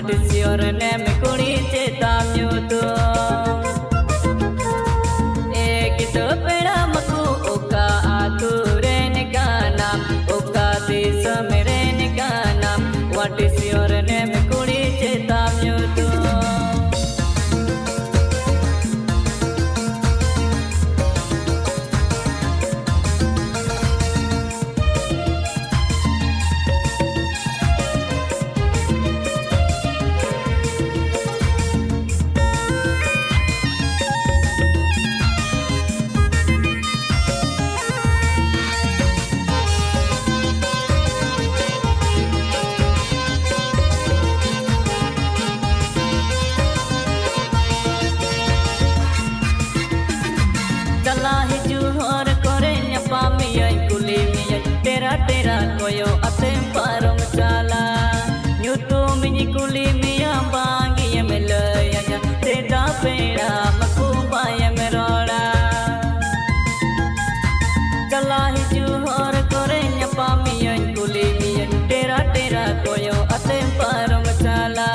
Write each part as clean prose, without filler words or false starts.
What is your name? Kuri chetam yuto. Ekito pera maku oka ature nikanam oka desa mere nikanam. What is your name? Kuri chetam yuto. Tera tera koyo atem parom chala nyutu minyi kuli miya bangi yemelaya ya teda pera makuba yemerola jalahi juhor kore nyapa miya kuli miya tera tera koyo atem parom chala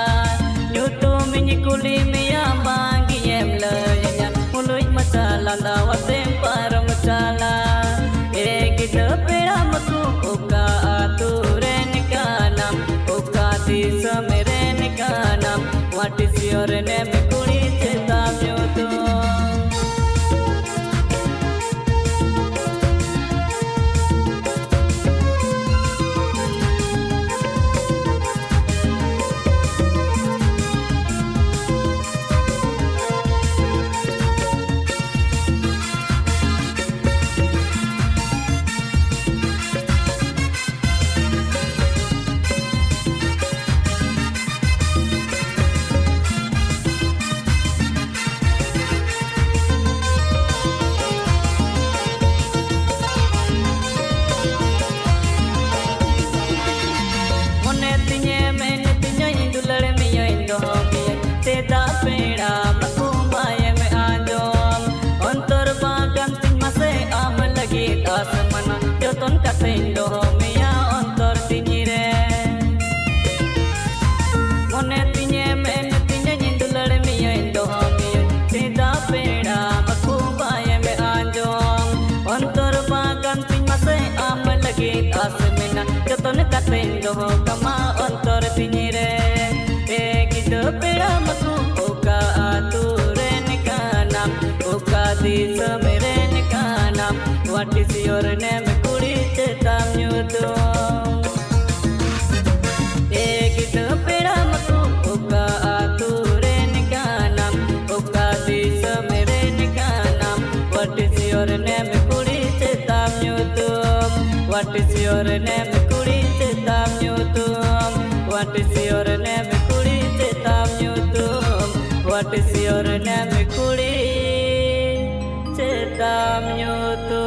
nyutu minyi kuli miya bangi yemelaya ya mului machala dawatem parom chala ekita pera maku oka ature nikanam oka desa mere nikanam. What is your name? Kuri chetam yuto. Teda pera makumba yeme anjom ontor bagan tin mase am lagi asmana joton katendo meya ontor tinire mone tinye men tinye indulad meya indo meya teda pera makumba yeme anjom ontor bagan tin mase am lagi asmana joton katendo kama ontor tinire ekito pera maku oka ature nikanam oka desa mere nikanam. What is your name? Kuri chetam yuto. Ekito pera maku oka ature nikanam oka desa mere nikanam. What is your name? Kuri chetam yuto. What is your name? Kuri chetam yuto. What is your name? Kuri chetam yuto. What is your name? Kuri chetam yuto.